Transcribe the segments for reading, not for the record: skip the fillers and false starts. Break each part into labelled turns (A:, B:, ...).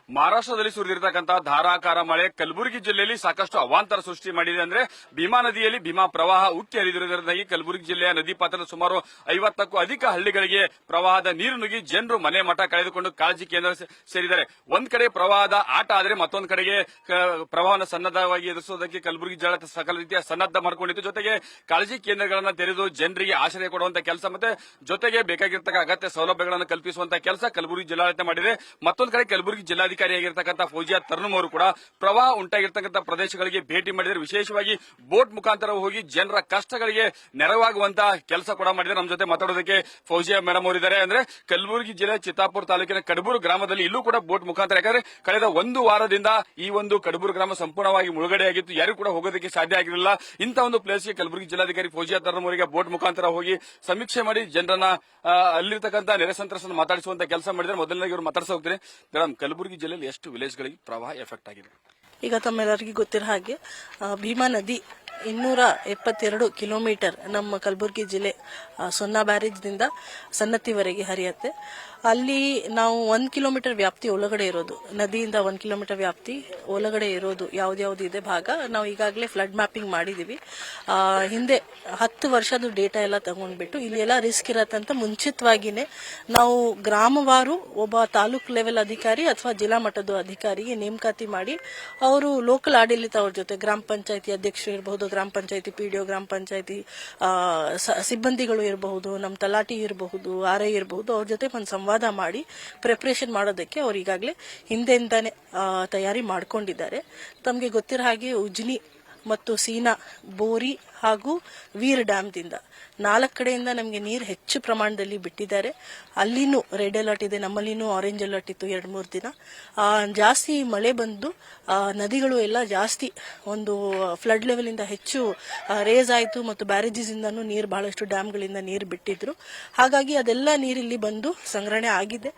A: ಮಹಾರಾಷ್ಟ್ರದಲ್ಲಿ ಸುರಿದಿರತಕ್ಕಂತಹ ಧಾರಾಕಾರ ಮಳೆ ಕಲಬುರಗಿ ಜಿಲ್ಲೆಯಲ್ಲಿ ಸಾಕಷ್ಟು ಅವಾಂತರ ಸೃಷ್ಟಿ ಮಾಡಿದೆ. ಅಂದ್ರೆ ಭೀಮಾ ನದಿಯಲ್ಲಿ ಭೀಮಾ ಪ್ರವಾಹ ಉಕ್ಕಿ ಹರಿದಿರುವುದರಿಂದಾಗಿ ಕಲಬುರಗಿ ಜಿಲ್ಲೆಯ ನದಿ ಪಾತ್ರದ ಸುಮಾರು 50ಕ್ಕೂ ಅಧಿಕ ಹಳ್ಳಿಗಳಿಗೆ ಪ್ರವಾಹದ ನೀರು ನುಗ್ಗಿ ಜನರು ಮನೆ ಮಠ ಕಳೆದುಕೊಂಡು ಕಾಳಜಿ ಕೇಂದ್ರ ಸೇರಿದ್ದಾರೆ. ಒಂದ್ ಕಡೆ ಪ್ರವಾಹದ ಆಟ ಆದರೆ ಮತ್ತೊಂದು ಕಡೆಗೆ ಪ್ರವಾಹನ ಸನ್ನದ್ಧವಾಗಿ ಎದುರಿಸುವುದಕ್ಕೆ ಕಲಬುರಗಿ ಜಿಲ್ಲೆ ಸಕಲ ರೀತಿಯ ಸನ್ನದ್ಧ ಮಾಡಿಕೊಂಡಿದ್ದು. ಜೊತೆಗೆ ಕಾಳಜಿ ಕೇಂದ್ರಗಳನ್ನು ತೆರೆದು ಜನರಿಗೆ ಆಶ್ರಯ ಕೊಡುವಂತಹ ಕೆಲಸ ಮತ್ತೆ ಜೊತೆಗೆ ಬೇಕಾಗಿರ್ತಕ್ಕ ಅಗತ್ಯ ಸೌಲಭ್ಯಗಳನ್ನು ಕಲ್ಪಿಸುವಂತಹ ಕೆಲಸ ಕಲಬುರಗಿ ಜಿಲ್ಲಾಡಳಿತ ಮಾಡಿದೆ. ಮತ್ತೊಂದು ಕಡೆ ಕಲಬುರಗಿ ಜಿಲ್ಲಾಧಿಕಾರಿಯಾಗಿರ್ತಕ್ಕಂಥ ಫೌಜಿಯಾ ತರ್ನುಮ್ ಅವರು ಕೂಡ ಪ್ರವಾಹ ಉಂಟಾಗಿರ್ತಕ್ಕಂಥ ಪ್ರದೇಶಗಳಿಗೆ ಭೇಟಿ ಮಾಡಿದರೆ. ವಿಶೇಷವಾಗಿ ಬೋಟ್ ಮುಖಾಂತರ ಹೋಗಿ ಜನರ ಕಷ್ಟಗಳಿಗೆ ನೆರವಾಗುವಂತಹ ಕೆಲಸ ಕೂಡ ಮಾಡಿದ್ದಾರೆ. ನಮ್ಮ ಜೊತೆ ಮಾತಾಡೋದಕ್ಕೆ ಫೌಜಿಯಾ ಮೇಡಮ್ ಅವರಿದ್ದಾರೆ. ಅಂದ್ರೆ ಕಲಬುರಗಿ ಜಿಲ್ಲೆ ಚಿತ್ತಾಪುರ ತಾಲೂಕಿನ ಕಡಬೂರು ಗ್ರಾಮದಲ್ಲಿ ಇಲ್ಲೂ ಕೂಡ ಬೋಟ್ ಮುಖಾಂತರ, ಯಾಕಂದ್ರೆ ಕಳೆದ ಒಂದು ವಾರದಿಂದ ಈ ಒಂದು ಕಡಬೂರು ಗ್ರಾಮ ಸಂಪೂರ್ಣವಾಗಿ ಮುಳುಗಡೆಯಾಗಿತ್ತು. ಯಾರು ಕೂಡ ಹೋಗೋದಕ್ಕೆ ಸಾಧ್ಯ ಆಗಿರಲಿಲ್ಲ. ಇಂತಹ ಒಂದು ಪ್ಲೇಸ್ಗೆ ಕಲಬುರಗಿ ಜಿಲ್ಲಾಧಿಕಾರಿ ಫೌಜಿಯಾ ತರ್ನುಮ್ ಅವರಿಗೆ ಬೋಟ್ ಮುಖಾಂತರ ಹೋಗಿ ಸಮೀಕ್ಷೆ ಮಾಡಿ ಜನರನ್ನ ಅಲ್ಲಿರ್ತಕ್ಕಂಥ ನೆರೆ ಸಂತ್ರಸ್ತರನ್ನು ಮಾತಾಡಿಸುವಂತ ಕೆಲಸ ಮಾಡಿದ್ರೆ. ಮೊದಲನೇಗೆ ಇವರು ಮಾತಾಡ್ಸ ಹೋಗ್ತಾರೆ. ಮೇಡಮ್, ಕಲಬುರಗಿ ಜಿಲ್ಲೆಯಲ್ಲಿ ಎಷ್ಟು ವಿಲೇಜ್ಗಳಿಗೆ ಪ್ರವಾಹ ಎಫೆಕ್ಟ್ ಆಗಿದೆ?
B: ಈಗ ತಮ್ಮೆಲ್ಲರಿಗೂ ಗೊತ್ತಿರೋ ಹಾಗೆ ಭೀಮಾ ನದಿ 272 ಕಿಲೋಮೀಟರ್ ನಮ್ಮ ಕಲಬುರಗಿ ಜಿಲ್ಲೆ ಸೊನ್ನಾ ಬ್ಯಾರೇಜ್ದಿಂದ ಸನ್ನತಿವರೆಗೆ ಹರಿಯುತ್ತೆ. ಅಲ್ಲಿ ನಾವು 1 ಕಿಲೋಮೀಟರ್ ವ್ಯಾಪ್ತಿ ಒಳಗಡೆ ಇರೋದು, ನದಿಯಿಂದ 1 ಕಿಲೋಮೀಟರ್ ವ್ಯಾಪ್ತಿ ಒಳಗಡೆ ಇರೋದು ಯಾವ್ದು ಇದೆ ಭಾಗ ನಾವು ಈಗಾಗಲೇ ಫ್ಲಡ್ ಮ್ಯಾಪಿಂಗ್ ಮಾಡಿದೀವಿ. ಹಿಂದೆ 10 ವರ್ಷದ ಡೇಟಾ ಎಲ್ಲ ತಗೊಂಡ್ಬಿಟ್ಟು ಇಲ್ಲಿ ಎಲ್ಲ ರಿಸ್ಕ್ ಇರತ್ತಂತ ಮುಂಚಿತವಾಗಿನೇ ನಾವು ಗ್ರಾಮವಾರು ಒಬ್ಬ ತಾಲೂಕ್ ಲೆವೆಲ್ ಅಧಿಕಾರಿ ಅಥವಾ ಜಿಲ್ಲಾ ಮಟ್ಟದ ಅಧಿಕಾರಿಗೆ ನೇಮಕಾತಿ ಮಾಡಿ ಅವರು ಲೋಕಲ್ ಆಡಳಿತ ಅವ್ರ ಜೊತೆ ಗ್ರಾಮ ಪಂಚಾಯತಿ ಅಧ್ಯಕ್ಷರು ಇರಬಹುದು, ಗ್ರಾಮ ಪಂಚಾಯತಿ ಪಿಡಿಒ, ಗ್ರಾಮ ಪಂಚಾಯತಿ ಸಿಬ್ಬಂದಿಗಳು ಇರಬಹುದು, ನಮ್ಮ ತಲಾಟಿ ಇರಬಹುದು, ಆರ್ಐ ಇರಬಹುದು, ಅವ್ರ ಜೊತೆ ಒಂದು ಸಂವಾದ ಮಾಡಿ ಪ್ರಿಪರೇಷನ್ ಮಾಡೋದಕ್ಕೆ ಅವ್ರು ಈಗಾಗಲೇ ಹಿಂದೆಂದಾನೆ ತಯಾರಿ ಮಾಡ್ಕೊಂಡಿದ್ದಾರೆ. ತಮಗೆ ಗೊತ್ತಿರೋ ಹಾಗೆ ಉಜ್ನಿ ಮತ್ತು ಸೀನಾ, ಬೋರಿ ಹಾಗೂ ವೀರ್ ಡ್ಯಾಮ್ದಿಂದ 4 ಕಡೆಯಿಂದ ನಮಗೆ ನೀರು ಹೆಚ್ಚು ಪ್ರಮಾಣದಲ್ಲಿ ಬಿಟ್ಟಿದ್ದಾರೆ. ಅಲ್ಲಿನೂ ರೆಡ್ ಅಲರ್ಟ್ ಇದೆ, ನಮ್ಮಲ್ಲಿನೂ ಆರೆಂಜ್ ಅಲರ್ಟ್ ಇತ್ತು 2-3 ದಿನ. ಜಾಸ್ತಿ ಮಳೆ ಬಂದು ನದಿಗಳು ಎಲ್ಲ ಜಾಸ್ತಿ ಒಂದು ಫ್ಲಡ್ ಲೆವೆಲ್ ಇಂದ ಹೆಚ್ಚು ರೇಸ್ ಆಯಿತು ಮತ್ತು ಬ್ಯಾರೇಜಸ್ ಇಂದನೂ ನೀರು ಬಹಳಷ್ಟು ಡ್ಯಾಮ್ಗಳಿಂದ ನೀರು ಬಿಟ್ಟಿದ್ರು. ಹಾಗಾಗಿ ಅದೆಲ್ಲ ನೀರಿಲ್ಲಿ ಬಂದು ಸಂಗ್ರಹಣೆ ಆಗಿದೆ.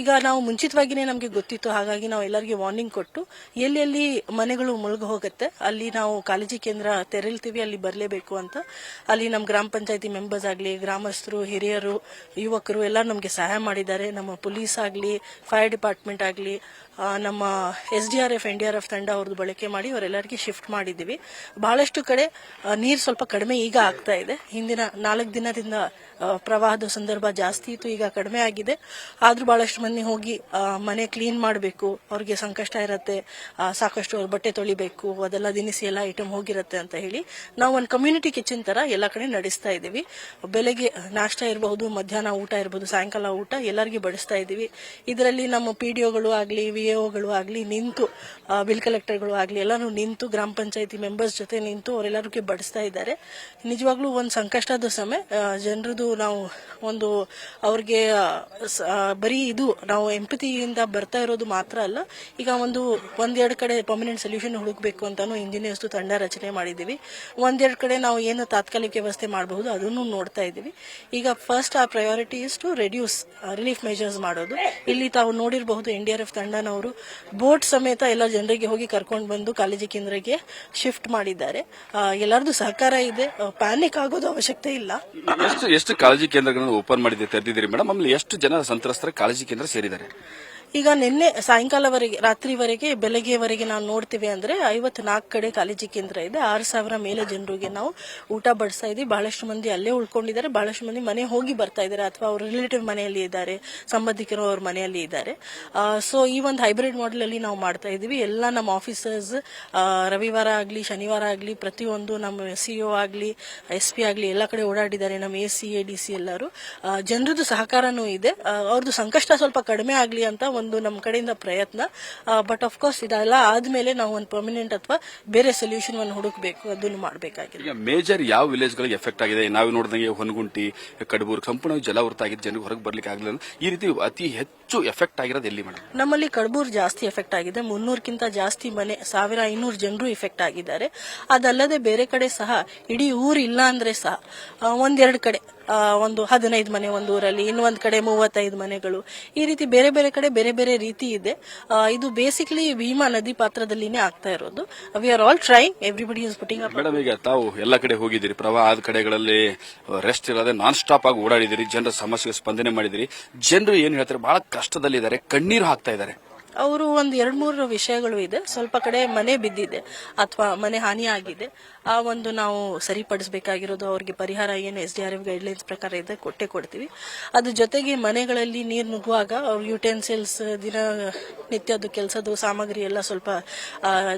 B: ಈಗ ನಾವು ಮುಂಚಿತವಾಗಿನೇ ನಮಗೆ ಗೊತ್ತಿತ್ತು, ಹಾಗಾಗಿ ನಾವು ಎಲ್ಲರಿಗೂ ವಾರ್ನಿಂಗ್ ಕೊಟ್ಟು ಎಲ್ಲೆಲ್ಲಿ ಮನೆಗಳು ಮುಳುಗು ಹೋಗುತ್ತೆ ಅಲ್ಲಿ ನಾವು ಕಾಳಜಿ ಕೇಂದ್ರ ತೆರಳ್ತೀವಿ, ಅಲ್ಲಿ ಬರಲೇಬೇಕು ಅಂತ. ಅಲ್ಲಿ ನಮ್ಮ ಗ್ರಾಮ ಪಂಚಾಯತಿ ಮೆಂಬರ್ಸ್ ಆಗಲಿ, ಗ್ರಾಮಸ್ಥರು, ಹಿರಿಯರು, ಯುವಕರು ಎಲ್ಲ ನಮಗೆ ಸಹಾಯ ಮಾಡಿದ್ದಾರೆ. ನಮ್ಮ ಪೊಲೀಸ್ ಆಗಲಿ, ಫೈರ್ ಡಿಪಾರ್ಟ್ಮೆಂಟ್ ಆಗಲಿ, ನಮ್ಮ SDRF NDRF ತಂಡ ಅವ್ರದ್ದು ಬಳಕೆ ಮಾಡಿ ಅವರೆಲ್ಲರಿಗೆ ಶಿಫ್ಟ್ ಮಾಡಿದ್ದೀವಿ. ಬಹಳಷ್ಟು ಕಡೆ ನೀರು ಸ್ವಲ್ಪ ಕಡಿಮೆ ಈಗ ಆಗ್ತಾ ಇದೆ. ಹಿಂದಿನ 4 ದಿನದಿಂದ ಪ್ರವಾಹದ ಸಂದರ್ಭ ಜಾಸ್ತಿ ಇತ್ತು, ಈಗ ಕಡಿಮೆ ಆಗಿದೆ. ಆದ್ರೂ ಬಹಳಷ್ಟು ಮಂದಿ ಹೋಗಿ ಮನೆ ಕ್ಲೀನ್ ಮಾಡಬೇಕು, ಅವ್ರಿಗೆ ಸಂಕಷ್ಟ ಇರತ್ತೆ, ಸಾಕಷ್ಟು ಅವ್ರ ಬಟ್ಟೆ ತೊಳಿಬೇಕು, ಅದೆಲ್ಲ ದಿನಸಿ ಎಲ್ಲ ಐಟಮ್ ಹೋಗಿರತ್ತೆ ಅಂತ ಹೇಳಿ ನಾವು ಒಂದು ಕಮ್ಯುನಿಟಿ ಕಿಚನ್ ತರ ಎಲ್ಲ ಕಡೆ ನಡೆಸ್ತಾ ಇದ್ದೀವಿ. ಬೆಳಗ್ಗೆ ನಾಷ್ಟ ಇರಬಹುದು, ಮಧ್ಯಾಹ್ನ ಊಟ ಇರಬಹುದು, ಸಾಯಂಕಾಲ ಊಟ ಎಲ್ಲರಿಗೂ ಬಡಿಸ್ತಾ ಇದ್ದೀವಿ. ಇದರಲ್ಲಿ ನಮ್ಮ PDOಗಳು ಆಗಲಿ, VAOಗಳು ಆಗಲಿ ನಿಂತು, ಬಿಲ್ ಕಲೆಕ್ಟರ್ಗಳು ಆಗಲಿ ಎಲ್ಲರೂ ನಿಂತು, ಗ್ರಾಮ ಪಂಚಾಯತಿ ಮೆಂಬರ್ಸ್ ಜೊತೆ ನಿಂತು ಅವರೆಲ್ಲರಿಗೂ ಬಡಿಸ್ತಾ ಇದ್ದಾರೆ. ನಿಜವಾಗ್ಲೂ ಒಂದು ಸಂಕಷ್ಟದ ಸಮಯ. ಜನರದು ನಾವು ಒಂದು ಅವ್ರಿಗೆ ಬರೀ ಇದು ನಾವು ಎಂಪತಿಯಿಂದ ಬರ್ತಾ ಇರೋದು ಮಾತ್ರ ಅಲ್ಲ, ಈಗ ಒಂದೆರಡು ಕಡೆ ಪರ್ಮನೆಂಟ್ ಸೊಲ್ಯೂಷನ್ ಹುಡುಕಬೇಕು ಅಂತಾನು ಇಂಜಿನಿಯರ್ಸ್ ತಂಡ ರಚನೆ ಮಾಡಿದೀವಿ. ಒಂದೆರಡು ಕಡೆ ನಾವು ಏನು ತಾತ್ಕಾಲಿಕ ವ್ಯವಸ್ಥೆ ಮಾಡಬಹುದು ಅದನ್ನು ನೋಡ್ತಾ ಇದ್ದೀವಿ. ಈಗ ಫಸ್ಟ್ ಆ priority is to reduce relief measures ಮಾಡೋದು. ಇಲ್ಲಿ ತಾವು ನೋಡಿರಬಹುದು NDRF ತಂಡನವರು ಬೋಟ್ ಸಮೇತ ಎಲ್ಲ ಜನರಿಗೆ ಹೋಗಿ ಕರ್ಕೊಂಡು ಬಂದು ಕಾಳಜಿ ಕೇಂದ್ರಕ್ಕೆ ಶಿಫ್ಟ್ ಮಾಡಿದ್ದಾರೆ. ಎಲ್ಲರದು ಸಹಕಾರ ಇದೆ, ಪ್ಯಾನಿಕ್ ಆಗೋದು ಅವಶ್ಯಕತೆ ಇಲ್ಲ.
A: ಎಷ್ಟು ಕಾಳಜಿ ಕೇಂದ್ರಗಳನ್ನು ಓಪನ್ ಮಾಡಿದೆ ತೆರೆದಿದ್ದೀರಿ ಮೇಡಮ್? ಆಮೇಲೆ ಎಷ್ಟು ಜನ ಸಂತ್ರಸ್ತರ ಕಾಳಜಿ ಕೇಂದ್ರ ಸೇರಿದ್ದಾರೆ?
B: ಈಗ ನಿನ್ನೆ ಸಾಯಂಕಾಲವರೆಗೆ, ರಾತ್ರಿವರೆಗೆ, ಬೆಳಗ್ಗೆವರೆಗೆ ನಾವು ನೋಡ್ತೀವಿ ಅಂದ್ರೆ 54 ಕಡೆ ಕಾಳಜಿ ಕೇಂದ್ರ ಇದೆ. 6,000 ಮೇಲೆ ಜನರಿಗೆ ನಾವು ಊಟ ಬಡಿಸ್ತಾ ಇದ್ದೀವಿ. ಬಹಳಷ್ಟು ಮಂದಿ ಅಲ್ಲೇ ಉಳ್ಕೊಂಡಿದ್ದಾರೆ, ಬಹಳಷ್ಟು ಮಂದಿ ಮನೆ ಹೋಗಿ ಬರ್ತಾ ಇದ್ದಾರೆ ಅಥವಾ ಅವ್ರ ರಿಲೇಟಿವ್ ಮನೆಯಲ್ಲಿ ಇದ್ದಾರೆ, ಸಂಬಂಧಿಕರು ಅವ್ರ ಮನೆಯಲ್ಲಿ ಇದ್ದಾರೆ. ಸೊ ಈ ಒಂದು ಹೈಬ್ರಿಡ್ ಮಾಡೆಲ್ ಅಲ್ಲಿ ನಾವು ಮಾಡ್ತಾ ಇದ್ದೀವಿ. ಎಲ್ಲ ನಮ್ಮ ಆಫೀಸರ್ಸ್ ರವಿವಾರ ಆಗಲಿ, ಶನಿವಾರ ಆಗಲಿ, ಪ್ರತಿಯೊಂದು ನಮ್ಮ CO ಆಗಲಿ, SP ಆಗಲಿ ಎಲ್ಲ ಕಡೆ ಓಡಾಡಿದ್ದಾರೆ. ನಮ್ಮ AC ADC ಎಲ್ಲರೂ. ಜನರದ್ದು ಸಹಕಾರನೂ ಇದೆ. ಅವ್ರದ್ದು ಸಂಕಷ್ಟ ಸ್ವಲ್ಪ ಕಡಿಮೆ ಆಗಲಿ ಅಂತ ಒಂದು ನಮ್ಮ ಕಡೆಯಿಂದ ಪ್ರಯತ್ನ. ಬಟ್ ಆಫ್ ಕೋರ್ಸ್ ಇದೆಲ್ಲ ಆದ್ಮೇಲೆ ನಾವು ಒಂದು ಪರ್ಮನೆಂಟ್ ಅಥವಾ ಬೇರೆ ಸೊಲ್ಯೂಷನ್ ಅನ್ನು ಹುಡುಕಬೇಕು, ಅದನ್ನು ಮಾಡಬೇಕಾಗಿದೆ.
A: ಮೇಜರ್ ಯಾವ ವಿಲೇಜ್ ಗಳಿಗೆ ಎಫೆಕ್ಟ್ ಆಗಿದೆ? ನಾವು ನೋಡಿದಂಗೆ ಹೊನಗುಂಟಿ, ಕಡಬೂರು ಸಂಪೂರ್ಣ ಜಲಾವೃತ ಆಗಿದ್ದು, ಜನರಿಗೆ ಹೊರಗೆ ಬರ್ಲಿಕ್ಕೆ ಆಗಲಿಲ್ಲ. ಈ ರೀತಿ ಅತಿ ಹೆಚ್ಚು ಎಫೆಕ್ಟ್ ಆಗಿರೋದು ಎಲ್ಲಿ ಮೇಡಮ್?
B: ನಮ್ಮಲ್ಲಿ ಕಡಬೂರು ಜಾಸ್ತಿ ಎಫೆಕ್ಟ್ ಆಗಿದೆ. 300ಕ್ಕಿಂತ ಜಾಸ್ತಿ ಮನೆ, 1500 ಜನರು ಎಫೆಕ್ಟ್ ಆಗಿದ್ದಾರೆ. ಅದಲ್ಲದೆ ಬೇರೆ ಕಡೆ ಸಹ ಇಡೀ ಊರು ಇಲ್ಲ ಅಂದ್ರೆ ಸಹ ಒಂದೆರಡು ಕಡೆ ಒಂದು 15 ಮನೆ ಒಂದು ಊರಲ್ಲಿ, ಇನ್ನೊಂದು ಕಡೆ 35 ಮನೆಗಳು, ಈ ರೀತಿ ಬೇರೆ ಬೇರೆ ಕಡೆ ಬೇರೆ ಬೇರೆ ರೀತಿ ಇದೆ. ಇದು ಬೇಸಿಕಲಿ ಭೀಮಾ ನದಿ ಪಾತ್ರದಲ್ಲಿನೇ ಆಗ್ತಾ ಇರೋದು. We are all trying, everybody is putting up.
A: Madam, ಈಗ ತಾವು ಎಲ್ಲ ಕಡೆ ಹೋಗಿದ್ದೀರಿ, ಪ್ರವಾಹ ಆದ ಕಡೆಗಳಲ್ಲಿ ರೆಸ್ಟ್ ಇರೋದೇ ನಾನ್ ಸ್ಟಾಪ್ ಆಗಿ ಓಡಾಡಿದಿರಿ, ಜನರ ಸಮಸ್ಯೆಗೆ ಸ್ಪಂದನೆ ಮಾಡಿದಿರಿ. ಜನರು ಏನ್ ಹೇಳ್ತಾರೆ, ಬಹಳ ಕಷ್ಟದಲ್ಲಿದ್ದಾರೆ, ಕಣ್ಣೀರು ಹಾಕ್ತಾ ಇದ್ದಾರೆ.
B: ಅವರು ಒಂದು 2-3 ವಿಷಯಗಳು ಇದೆ. ಸ್ವಲ್ಪ ಕಡೆ ಮನೆ ಬಿದ್ದಿದೆ ಅಥವಾ ಮನೆ ಹಾನಿ ಆಗಿದೆ, ಆ ಒಂದು ನಾವು ಸರಿಪಡಿಸಬೇಕಾಗಿರೋದು. ಅವ್ರಿಗೆ ಪರಿಹಾರ ಏನು SDRF ಗೈಡ್ಲೈನ್ಸ್ ಪ್ರಕಾರ ಇದೆ ಕೊಟ್ಟೆ ಕೊಡ್ತೀವಿ. ಅದ್ರ ಜೊತೆಗೆ ಮನೆಗಳಲ್ಲಿ ನೀರು ನುಗ್ಗುವಾಗ ಅವ್ರ ಯುಟೆನ್ಸಿಲ್ಸ್, ದಿನ ನಿತ್ಯದ್ದು ಕೆಲಸದ ಸಾಮಗ್ರಿ ಎಲ್ಲ ಸ್ವಲ್ಪ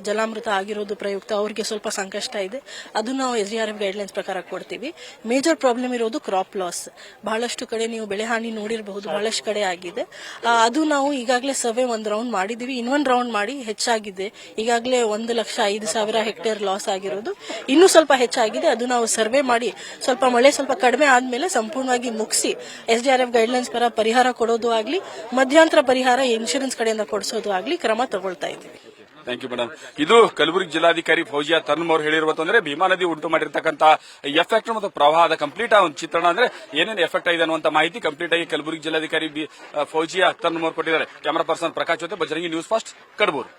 B: ಜಲಾಮೃತ ಆಗಿರೋದು ಪ್ರಯುಕ್ತ ಅವ್ರಿಗೆ ಸ್ವಲ್ಪ ಸಂಕಷ್ಟ ಇದೆ. ಅದು ನಾವು SDRF ಗೈಡ್ಲೈನ್ಸ್ ಪ್ರಕಾರ ಕೊಡ್ತೀವಿ. ಮೇಜರ್ ಪ್ರಾಬ್ಲಮ್ ಇರೋದು ಕ್ರಾಪ್ ಲಾಸ್. ಬಹಳಷ್ಟು ಕಡೆ ನೀವು ಬೆಳೆ ಹಾನಿ ನೋಡಿರಬಹುದು, ಬಹಳಷ್ಟು ಕಡೆ ಆಗಿದೆ. ಅದು ನಾವು ಈಗಾಗಲೇ ಸರ್ವೆ ಒಂದು ರೌಂಡ್ ಮಾಡಿದೀವಿ, ಇನ್ನೊಂದು ರೌಂಡ್ ಮಾಡಿ ಹೆಚ್ಚಾಗಿದೆ. ಈಗಾಗಲೇ 1,05,000 ಹೆಕ್ಟೇರ್ ಲಾಸ್ ಆಗಿರೋದು, ಇನ್ನೂ ಸ್ವಲ್ಪ ಹೆಚ್ಚಾಗಿದೆ. ಅದು ನಾವು ಸರ್ವೆ ಮಾಡಿ ಸ್ವಲ್ಪ ಮಳೆ ಸ್ವಲ್ಪ ಕಡಿಮೆ ಆದ್ಮೇಲೆ ಸಂಪೂರ್ಣವಾಗಿ ಮುಗಿಸಿ SDRF ಗೈಡ್ಲೈನ್ಸ್ ಪರ ಪರಿಹಾರ ಕೊಡೋದು ಆಗ್ಲಿ, ಮಧ್ಯಂತರ ಪರಿಹಾರ ಇನ್ಶೂರೆನ್ಸ್ ಕಡೆಯಿಂದ ಕೊಡಿಸೋದು ಆಗ್ಲಿ ಕ್ರಮ ತಗೊಳ್ತಾ ಇದ್ದೀವಿ.
A: Thank you madam. ಇದು ಕಲಬುರಗಿ ಜಿಲ್ಲಾಧಿಕಾರಿ ಫೌಜಿಯಾ ತನ್ಮ್ ಅವರು ಹೇಳಿರುವಂತಂದ್ರೆ ಭೀಮಾ ನದಿ ಉಂಟು ಮಾಡಿರ್ತಕ್ಕಂಥ ಎಫೆಕ್ಟ್ ಮತ್ತು ಪ್ರವಾಹದ ಕಂಪ್ಲೀಟ್ ಒಂದು ಚಿತ್ರಣ, ಅಂದ್ರೆ ಏನೇನು ಎಫೆಕ್ಟ್ ಆಗಿದೆ ಅನ್ನುವಂತ ಮಾಹಿತಿ ಕಂಪ್ಲೀಟ್ ಆಗಿ ಕಲಬುರಗಿ ಜಿಲ್ಲಾಧಿಕಾರಿ ಫೌಜಿಯಾ ತನ್ಮ್ ಅವರು ಕೊಟ್ಟಿದ್ದಾರೆ. ಕ್ಯಾಮರಾ ಪರ್ಸನ್ ಪ್ರಕಾಶ್ ಜೊತೆ ಬಜರಂಗಿ, ನ್ಯೂಸ್ ಫಸ್ಟ್, ಕಡಬೂರು.